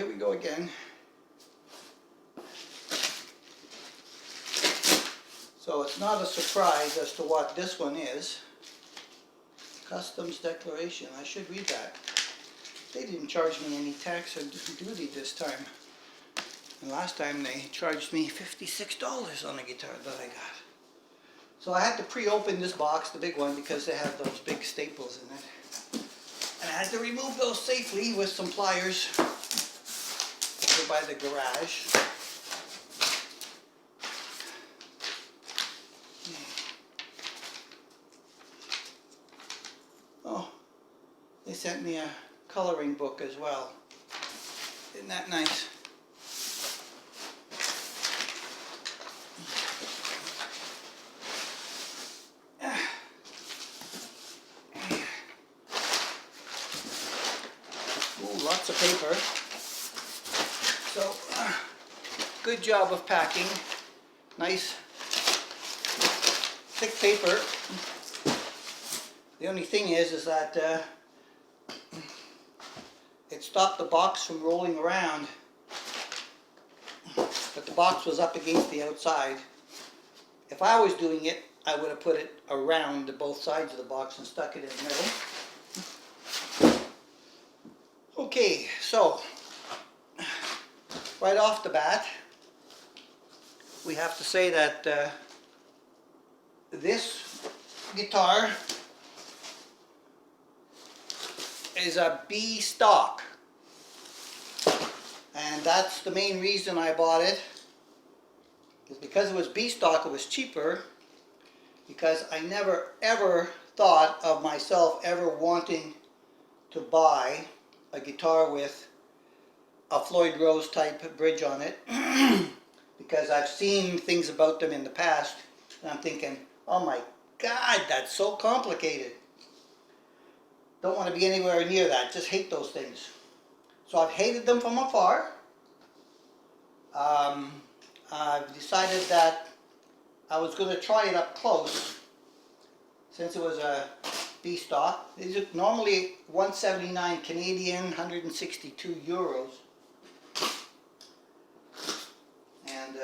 we go again. So it's not a surprise as to what this one is. Customs declaration. I should read that. They didn't charge me any tax or duty this time. And last time they charged me $56 on a guitar that I got. So I had to pre-open this box, the big one, because they have those big staples in it. And I had to remove those safely with some pliers over by the garage. Oh, they sent me a coloring book as well. Isn't that nice? Lots of paper. So, good job of packing. Nice, thick paper. The only thing is that it stopped the box from rolling around. But the box was up against the outside. If I was doing it, I would have put it around both sides of the box and stuck it in the middle. Okay, so right off the bat, we have to say that this guitar is a B stock, and that's the main reason I bought it. Is because it was B stock, it was cheaper, because I never ever thought of myself ever wanting to buy a guitar with a Floyd Rose type bridge on it, because I've seen things about them in the past and I'm thinking, oh my God, that's so complicated. Don't want to be anywhere near that. Just hate those things. So I've hated them from afar. I've decided that I was going to try it up close, since it was a B stock. These are normally 179 Canadian, 162 euros. And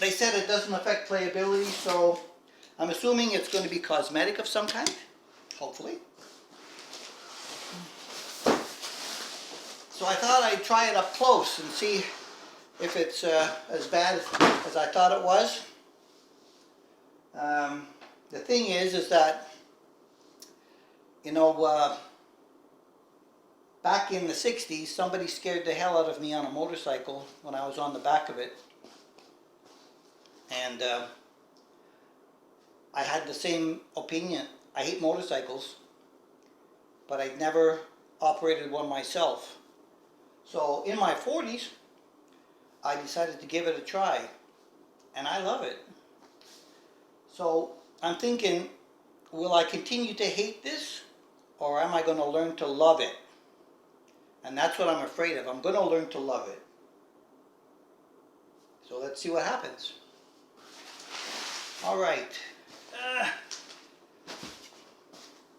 they said it doesn't affect playability, so I'm assuming it's going to be cosmetic of some kind, hopefully. So I thought I'd try it up close and see if it's as bad as I thought it was. The thing is that, you know, back in the 60s, somebody scared the hell out of me on a motorcycle when I was on the back of it. And I had the same opinion. I hate motorcycles, but I'd never operated one myself. So in my 40s, I decided to give it a try, and I love it. So I'm thinking, will I continue to hate this, or am I going to learn to love it? And that's what I'm afraid of. I'm going to learn to love it. So let's see what happens. All right.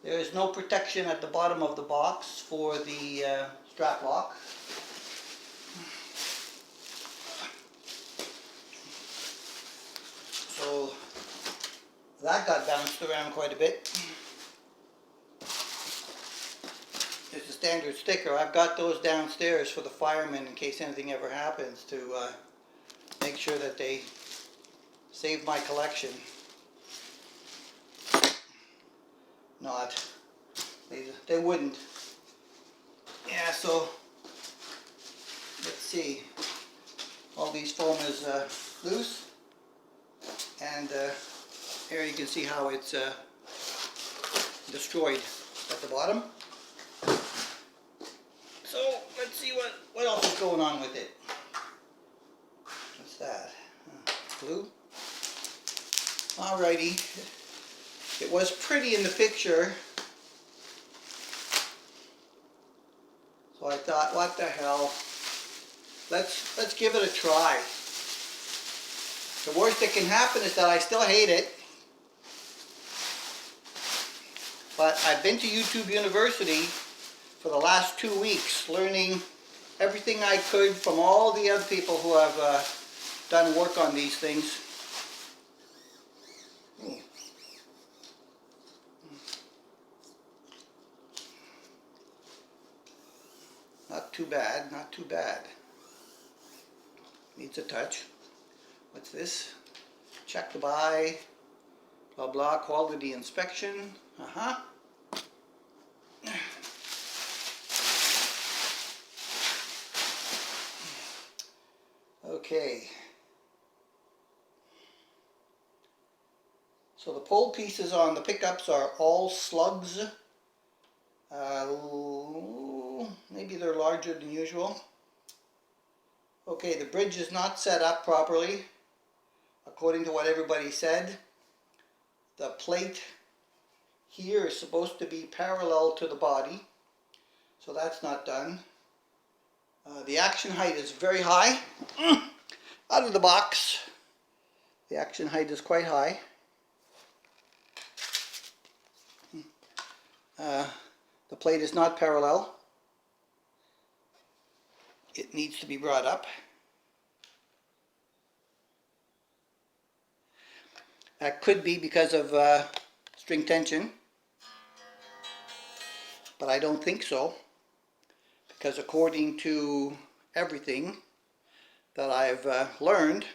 There is no protection at the bottom of the box for the strap lock. So that got bounced around quite a bit. There's a standard sticker. I've got those downstairs for the firemen in case anything ever happens, to make sure that they save my collection. Not. They wouldn't. Yeah, so let's see. All these foam is loose, and here you can see how it's destroyed at the bottom. So let's see what else is going on with it. What's that? Glue. Alrighty. It was pretty in the picture, so I thought, what the hell? Let's give it a try. The worst that can happen is that I still hate it. But I've been to YouTube University for the last 2 weeks, learning everything I could from all the other people who have done work on these things. Not too bad, not too bad. Needs a touch. What's this? Check the buy, blah blah, quality inspection. Okay. So the pole pieces on the pickups are all slugs. Maybe they're larger than usual. Okay, the bridge is not set up properly, according to what everybody said. The plate here is supposed to be parallel to the body, so that's not done. The action height is very high. Out of the box, the action height is quite high. The plate is not parallel. It needs to be brought up. That could be because of string tension, but I don't think so, because according to everything that I've learned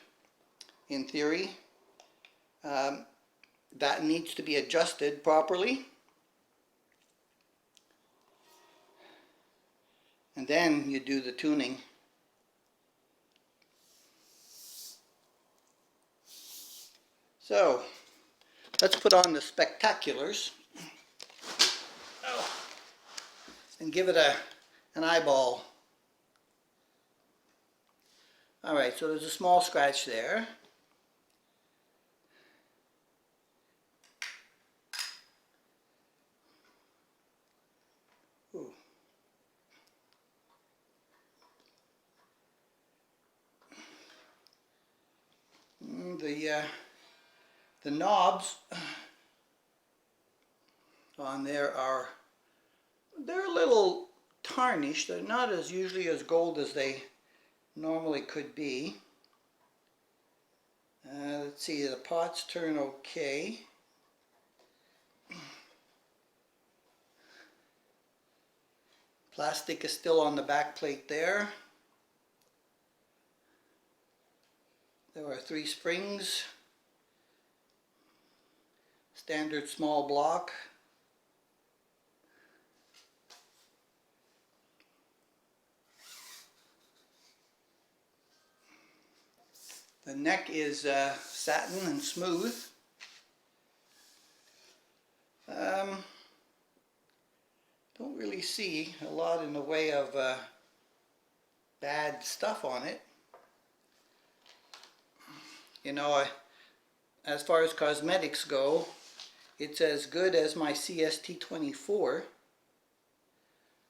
in theory, that needs to be adjusted properly. And then you do the tuning. So, let's put on the spectaculars and give it an eyeball. Alright, so there's a small scratch there. Ooh. The knobs on there they're a little tarnished. They're not as usually as gold as they normally could be. Let's see, the pots turn okay. Plastic is still on the back plate there. There are 3 springs. Standard small block. The neck is satin and smooth. Don't really see a lot in the way of bad stuff on it. You know, as far as cosmetics go, it's as good as my S620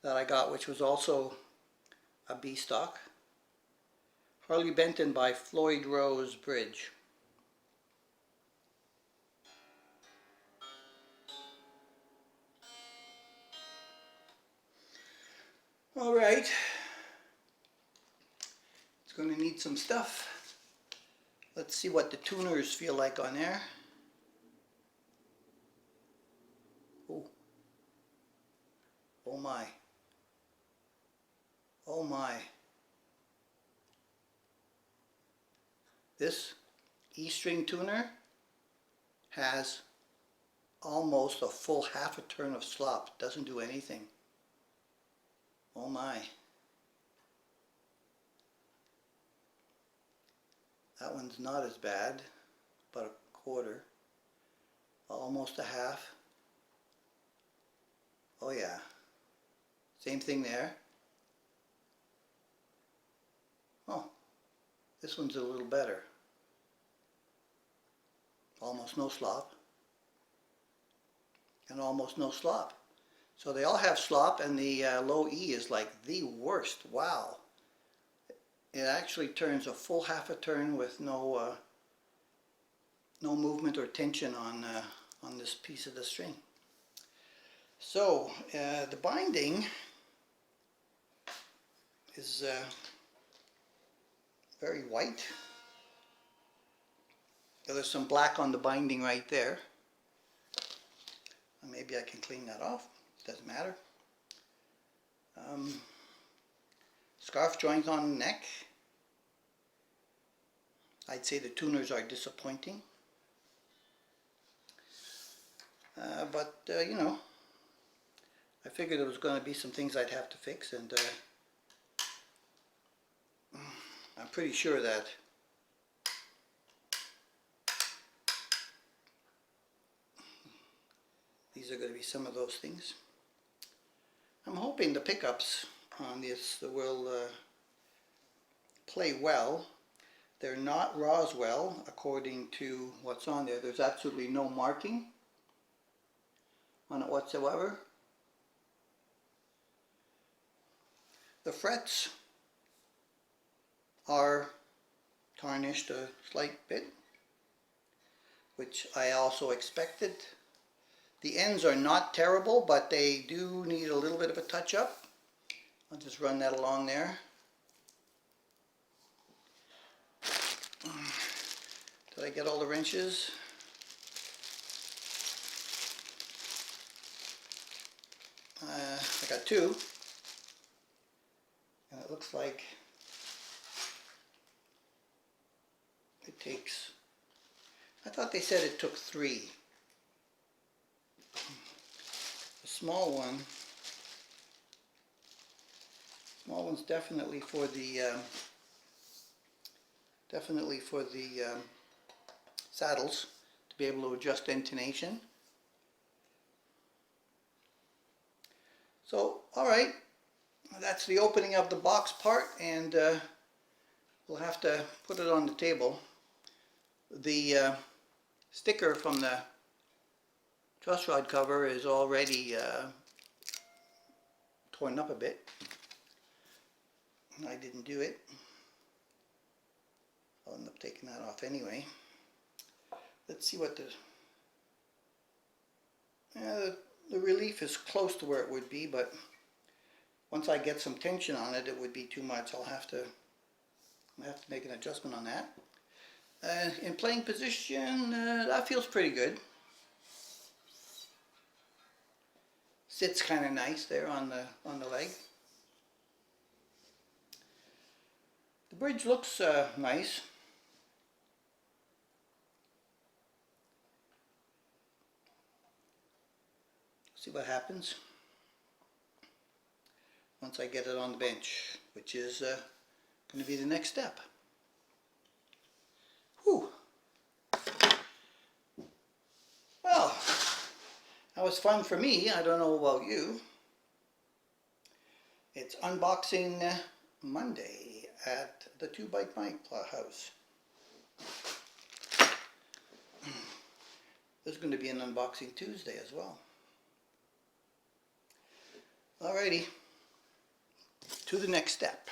that I got, which was also a B stock. Harley Benton by Floyd Rose Bridge. Alright, it's going to need some stuff. Let's see what the tuners feel like on there. Oh, oh my, oh my. This E-string tuner has almost a full half a turn of slop. Doesn't do anything. Oh my. That one's not as bad, about a quarter, almost a half. Oh yeah, same thing there. Oh, this one's a little better. Almost no slop, and almost no slop. So they all have slop, and the low E is like the worst. Wow. It actually turns a full half a turn with no movement or tension on this piece of the string. So the binding is very white. There's some black on the binding right there. Maybe I can clean that off. Doesn't matter. Scarf joint on the neck. I'd say the tuners are disappointing. But you know, I figured there was going to be some things I'd have to fix, and I'm pretty sure that these are going to be some of those things. I'm hoping the pickups on this will play well. They're not Roswell according to what's on there. There's absolutely no marking on it whatsoever. The frets are tarnished a slight bit, which I also expected. The ends are not terrible, but they do need a little bit of a touch-up. I'll just run that along there. Did I get all the wrenches? I got two. And it looks like it takes, I thought they said it took 3. The small one's definitely for the saddles, to be able to adjust intonation. So, alright, that's the opening of the box part, and we'll have to put it on the table. The sticker from the truss rod cover is already torn up a bit. I didn't do it. I'll end up taking that off anyway. Let's see what the relief is close to where it would be, but once I get some tension on it, it would be too much. I'll have to make an adjustment on that. In playing position, that feels pretty good. Sits kind of nice there on the leg. The bridge looks nice. See what happens once I get it on the bench, which is going to be the next step. Whew. Well, that was fun for me. I don't know about you. It's unboxing Monday at the 2-Bike Mike house. There's going to be an unboxing Tuesday as well. Alrighty, to the next step.